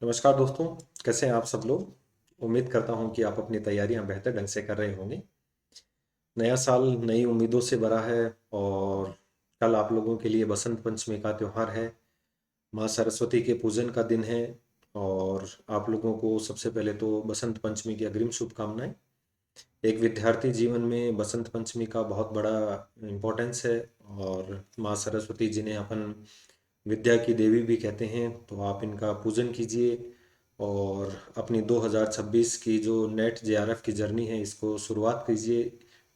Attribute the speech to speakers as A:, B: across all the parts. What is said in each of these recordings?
A: नमस्कार दोस्तों। कैसे हैं आप सब लोग। उम्मीद करता हूं कि आप अपनी तैयारियां बेहतर ढंग से कर रहे होंगे। नया साल नई उम्मीदों से भरा है और कल आप लोगों के लिए बसंत पंचमी का त्यौहार है। माँ सरस्वती के पूजन का दिन है और आप लोगों को सबसे पहले तो बसंत पंचमी की अग्रिम शुभकामनाएं। एक विद्यार्थी जीवन में बसंत पंचमी का बहुत बड़ा इम्पोर्टेंस है और माँ सरस्वती जिन्हें अपन विद्या की देवी भी कहते हैं, तो आप इनका पूजन कीजिए और अपनी 2026 की जो नेट जेआरएफ की जर्नी है इसको शुरुआत कीजिए।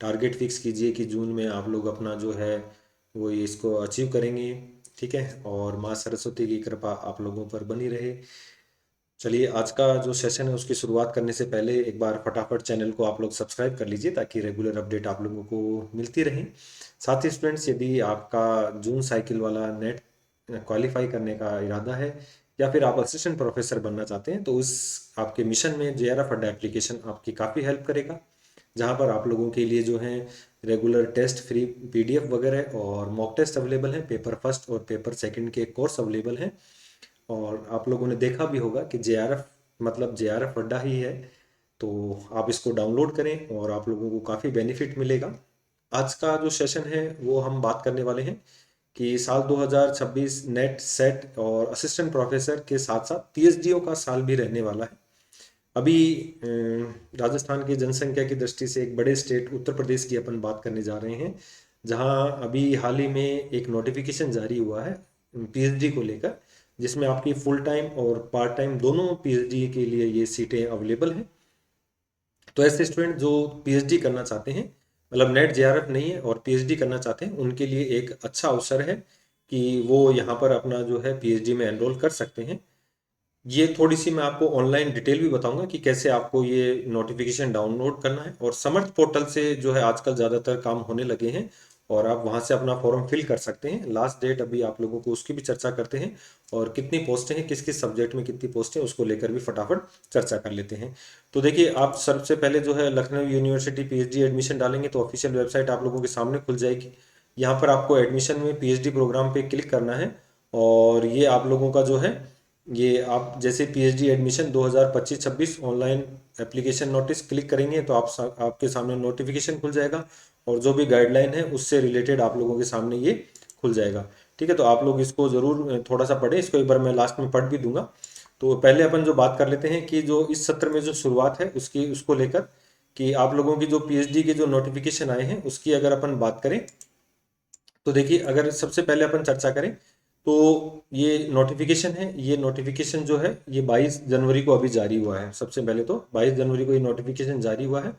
A: टारगेट फिक्स कीजिए कि जून में आप लोग अपना जो है वो ये इसको अचीव करेंगे। ठीक है, और माँ सरस्वती की कृपा आप लोगों पर बनी रहे। चलिए, आज का जो सेशन है उसकी शुरुआत करने से पहले एक बार फटाफट चैनल को आप लोग सब्सक्राइब कर लीजिए ताकि रेगुलर अपडेट आप लोगों को मिलती रहे। साथ ही स्टूडेंट्स, यदि आपका जून साइकिल वाला नेट क्वालिफाई करने का इरादा है या फिर आप असिस्टेंट प्रोफेसर बनना चाहते हैं, तो उस आपके मिशन में जेआरएफ अड्डा एप्लीकेशन आपकी काफ़ी हेल्प करेगा। जहाँ पर आप लोगों के लिए जो है रेगुलर टेस्ट फ्री पीडीएफ वगैरह और मॉक टेस्ट अवेलेबल हैं। पेपर फर्स्ट और पेपर सेकंड के कोर्स अवेलेबल हैं। और आप लोगों ने देखा भी होगा कि जेआरएफ मतलब जेआरएफ अड्डा ही है। तो आप इसको डाउनलोड करें और आप लोगों को काफ़ी बेनिफिट मिलेगा। आज का जो सेशन है वो हम बात करने वाले हैं कि साल 2026 नेट सेट और असिस्टेंट प्रोफेसर के साथ साथ पीएचडीओ का साल भी रहने वाला है। अभी राजस्थान की जनसंख्या की दृष्टि से एक बड़े स्टेट उत्तर प्रदेश की अपन बात करने जा रहे हैं, जहां अभी हाल ही में एक नोटिफिकेशन जारी हुआ है पीएचडी को लेकर, जिसमें आपकी फुल टाइम और पार्ट टाइम दोनों पीएचडी के लिए ये सीटें अवेलेबल हैं। तो ऐसे स्टूडेंट जो पीएचडी करना चाहते हैं, मतलब नेट जेआरएफ नहीं है और पीएचडी करना चाहते हैं, उनके लिए एक अच्छा अवसर है कि वो यहाँ पर अपना जो है पीएचडी में एनरोल कर सकते हैं। ये थोड़ी सी मैं आपको ऑनलाइन डिटेल भी बताऊंगा कि कैसे आपको ये नोटिफिकेशन डाउनलोड करना है। और समर्थ पोर्टल से जो है आजकल ज़्यादातर काम होने लगे हैं और आप वहां से अपना फॉर्म फिल कर सकते हैं। लास्ट डेट अभी आप लोगों को उसकी भी चर्चा करते हैं और कितनी पोस्टें हैं, किस किस सब्जेक्ट में कितनी पोस्टें हैं, उसको लेकर भी फटाफट चर्चा कर लेते हैं। तो देखिए, आप सबसे पहले जो है लखनऊ यूनिवर्सिटी पीएचडी एडमिशन डालेंगे तो ऑफिशियल वेबसाइट आप लोगों के सामने खुल जाएगी। यहाँ पर आपको एडमिशन में पीएचडी प्रोग्राम पे क्लिक करना है और ये आप लोगों का जो है ये आप जैसे PhD admission 2025-26 online application notice click करेंगे तो आपके सामने नोटिफिकेशन खुल जाएगा और जो भी गाइडलाइन है उससे रिलेटेड आप लोगों के सामने ये खुल जाएगा। ठीक है, तो आप लोग इसको ज़रूर थोड़ा सा पढ़ें, इसको एक बार मैं लास्ट में पढ़ भी दूंगा। तो पहले अपन जो बात कर लेते हैं कि जो इस सत्र में जो शुरुआत है उसकी उसको लेकर कि आप लोगों की जो पीएचडी के जो नोटिफिकेशन आए हैं उसकी अगर अपन बात करें, तो देखिए, अगर सबसे पहले अपन चर्चा करें तो ये नोटिफिकेशन है, ये नोटिफिकेशन जो है ये 22 जनवरी को अभी जारी हुआ है। सबसे पहले तो 22 जनवरी को ये नोटिफिकेशन जारी हुआ है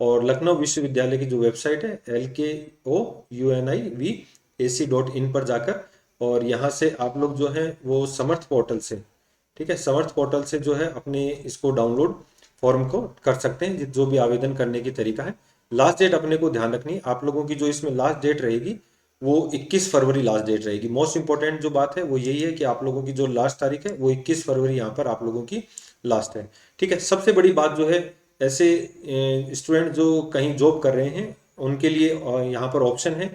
A: और लखनऊ विश्वविद्यालय की जो वेबसाइट है LKOUNIVAC.in पर जाकर और यहाँ से आप लोग जो है वो समर्थ पोर्टल से, ठीक है, समर्थ पोर्टल से जो है अपने इसको डाउनलोड फॉर्म को कर सकते हैं, जो भी आवेदन करने की तरीका है। लास्ट डेट अपने को ध्यान रखनी है आप लोगों की, जो इसमें लास्ट डेट रहेगी वो 21 फरवरी लास्ट डेट रहेगी। मोस्ट इंपॉर्टेंट जो बात है वो यही है कि आप लोगों की जो लास्ट तारीख है वो 21 फरवरी यहाँ पर आप लोगों की लास्ट है। ठीक है, सबसे बड़ी बात जो है ऐसे स्टूडेंट जो कहीं जॉब कर रहे हैं उनके लिए यहाँ पर ऑप्शन है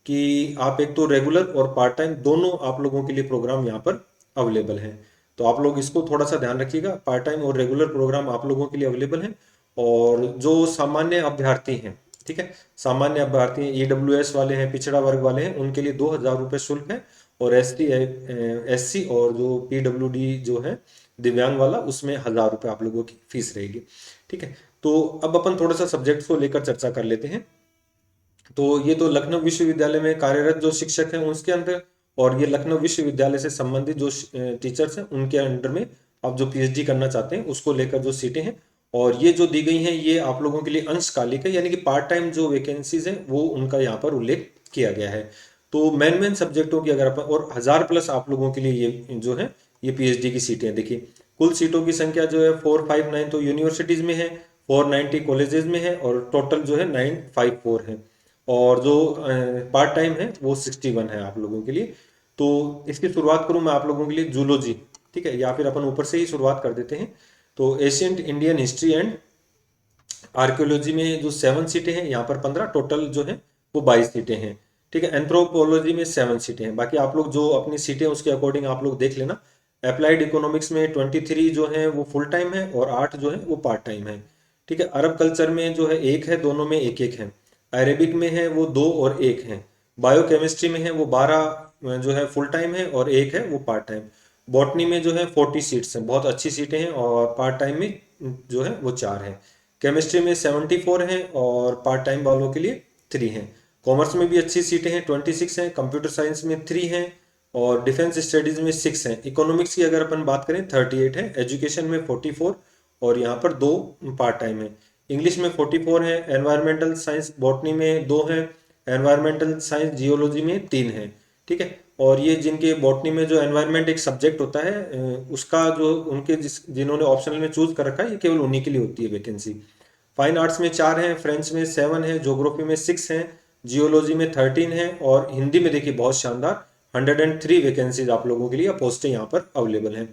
A: कि आप एक तो रेगुलर और पार्ट टाइम दोनों आप लोगों के लिए प्रोग्राम यहाँ पर अवेलेबल हैं। तो आप लोग इसको थोड़ा सा ध्यान रखिएगा, पार्ट टाइम और रेगुलर प्रोग्राम आप लोगों के लिए अवेलेबल हैं। और जो सामान्य अभ्यर्थी हैं, ठीक है, सामान्य अभ्यर्थी ईडब्ल्यूएस वाले हैं, पिछड़ा वर्ग वाले हैं, उनके लिए 2,000 रुपये शुल्क है। और एससी और जो पीडब्ल्यूडी जो है दिव्यांग वाला, उसमें 1,000 रुपये आप लोगों की फीस रहेगी। ठीक है, तो अब अपन थोड़ा सा सब्जेक्ट्स को लेकर चर्चा कर लेते हैं। तो ये तो लखनऊ विश्वविद्यालय में कार्यरत जो शिक्षक हैं उसके अंदर, और ये लखनऊ विश्वविद्यालय से संबंधित जो टीचर्स हैं उनके अंडर में आप जो पीएचडी करना चाहते हैं उसको लेकर जो सीटें हैं। और ये जो दी गई हैं ये आप लोगों के लिए अंशकालिक है, यानी कि पार्ट टाइम जो वैकेंसीज हैं वो उनका यहाँ पर उल्लेख किया गया है। तो मेन सब्जेक्टों की अगर अपन, और 1,000+ आप लोगों के लिए ये जो है ये पीएचडी की सीटें हैं। देखिए, कुल सीटों की संख्या जो है 459 तो यूनिवर्सिटीज में है, 490 कॉलेजेस में है और टोटल जो है 954 है। और जो पार्ट टाइम है वो 61 है आप लोगों के लिए। तो इसकी शुरुआत करूं मैं आप लोगों के लिए जूलॉजी, ठीक है, या फिर अपन ऊपर से ही शुरुआत कर देते हैं। तो ancient Indian history and archaeology में जो 7 सीटें हैं, यहाँ पर 15, टोटल जो है वो 22 सीटें हैं। ठीक है, एंथ्रोपोलॉजी में 7 सीटें हैं। बाकी आप लोग जो अपनी सीटें उसके अकॉर्डिंग आप लोग देख लेना। अप्लाइड इकोनॉमिक्स में 23 जो है वो फुल टाइम है और 8 जो है वो पार्ट टाइम है। ठीक है, अरब कल्चर में जो है एक है, दोनों में एक एक है। अरेबिक में है वो 2 और 1 है। बायोकेमिस्ट्री में है वो 12 जो है फुल टाइम है और एक है वो पार्ट टाइम। बॉटनी में जो है 40 सीट्स हैं, बहुत अच्छी सीटें हैं, और पार्ट टाइम में जो है वो 4 हैं। केमिस्ट्री में 74 हैं और पार्ट टाइम वालों के लिए 3 हैं। कॉमर्स में भी अच्छी सीटें हैं, 26 हैं। कंप्यूटर साइंस में 3 हैं और डिफेंस स्टडीज में 6 हैं। इकोनॉमिक्स की अगर अपन बात करें 38 है। एजुकेशन में 44 और यहाँ पर 2 पार्ट टाइम है। इंग्लिश में 44 है। एनवायरमेंटल साइंस बॉटनी में 2 हैं। एनवायरमेंटल साइंस जियोलॉजी में 3 है। ठीक है, और ये जिनके बॉटनी में जो एनवायरमेंट एक सब्जेक्ट होता है, उसका जो उनके जिन्होंने ऑप्शनल में चूज कर रखा है, ये केवल उन्हीं के लिए होती है वैकेंसी। फाइन आर्ट्स में 4 हैं, फ्रेंच में 7 है, ज्योग्राफी में 6 हैं, जियोलॉजी में 13 है, और हिंदी में देखिए बहुत शानदार 103 वैकेंसीज आप लोगों के लिए पोस्टें यहाँ पर अवेलेबल हैं।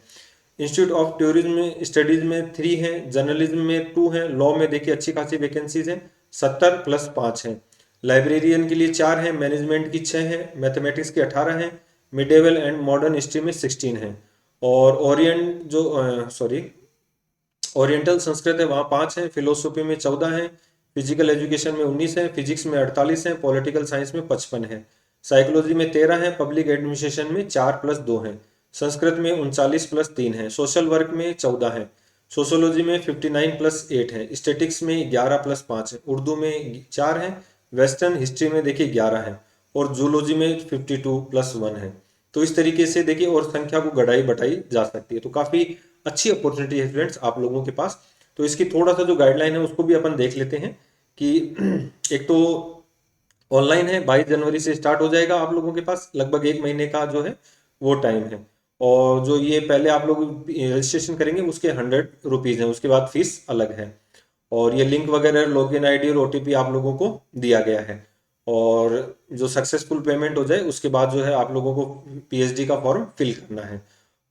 A: इंस्टीट्यूट ऑफ टूरिज्म स्टडीज में 3 हैं, जर्नलिज्म में 2 हैं, लॉ में देखिए अच्छी खासी वैकेंसीज हैं, 70 प्लस 5 हैं। लाइब्रेरियन के लिए 4 हैं, मैनेजमेंट की 6 हैं, मैथमेटिक्स की 18 हैं, मिडेवल एंड मॉडर्न हिस्ट्री में 16 हैं। और ओरिएंट जो सॉरी ओरिएंटल संस्कृत है वहाँ 5 हैं, फिलोसफी में 14 हैं, फिजिकल एजुकेशन में 19 हैं, फिजिक्स में 48 हैं, पॉलिटिकल साइंस में 55 हैं, साइकोलॉजी में 13 हैं, पब्लिक एडमिनिस्ट्रेशन में 4 प्लस 2 हैं, संस्कृत में 39 प्लस 3 हैं, सोशल वर्क में 14 हैं, सोशोलॉजी में 59 प्लस 8 है, स्टेटिक्स में 11 प्लस 5 है, उर्दू में 4 हैं, वेस्टर्न हिस्ट्री में देखिए 11 है, और जूलॉजी में 52 प्लस 1 है। तो इस तरीके से देखिए और संख्या को गढ़ाई बढ़ाई जा सकती है। तो काफ़ी अच्छी अपॉर्चुनिटी है फ्रेंड्स आप लोगों के पास। तो इसकी थोड़ा सा जो गाइडलाइन है उसको भी अपन देख लेते हैं कि एक तो ऑनलाइन है, 22 जनवरी से स्टार्ट हो जाएगा, आप लोगों के पास लगभग 1 महीने का जो है वो टाइम है। और जो ये पहले आप लोग रजिस्ट्रेशन करेंगे उसके 100 रुपीज़ हैं, उसके बाद फीस अलग है। और ये लिंक वगैरह लॉगिन आईडी और ओटीपी आप लोगों को दिया गया है। और जो सक्सेसफुल पेमेंट हो जाए उसके बाद जो है आप लोगों को पीएचडी का फॉर्म फिल करना है।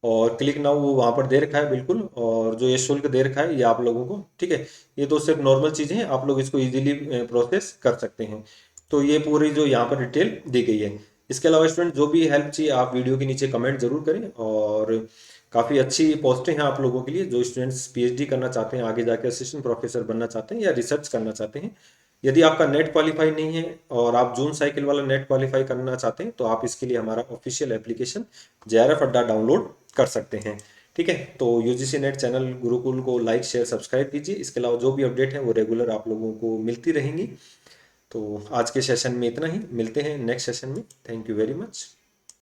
A: और क्लिक नाउ वो वहाँ पर दे रखा है बिल्कुल, और जो ये शुल्क दे रखा है ये आप लोगों को, ठीक है, ये तो सिर्फ नॉर्मल चीज़ें हैं, आप लोग इसको इजीली प्रोसेस कर सकते हैं। तो ये पूरी जो यहाँ पर डिटेल दी गई है। इसके अलावा स्टूडेंट जो भी हेल्प चाहिए आप वीडियो के नीचे कमेंट जरूर करें। और काफ़ी अच्छी पोस्टें हैं आप लोगों के लिए, जो स्टूडेंट्स पीएचडी करना चाहते हैं, आगे जाकर असिस्टेंट प्रोफेसर बनना चाहते हैं या रिसर्च करना चाहते हैं। यदि आपका नेट क्वालिफाई नहीं है और आप जून साइकिल वाला नेट क्वालिफाई करना चाहते हैं तो आप इसके लिए हमारा ऑफिशियल एप्लीकेशन जेआरएफ अड्डा डाउनलोड कर सकते हैं। ठीक है, तो यूजीसी नेट चैनल गुरुकुल को लाइक शेयर सब्सक्राइब कीजिए। इसके अलावा जो भी अपडेट है वो रेगुलर आप लोगों को मिलती रहेंगी। तो आज के सेशन में इतना ही, मिलते हैं नेक्स्ट सेशन में। Thank you very much.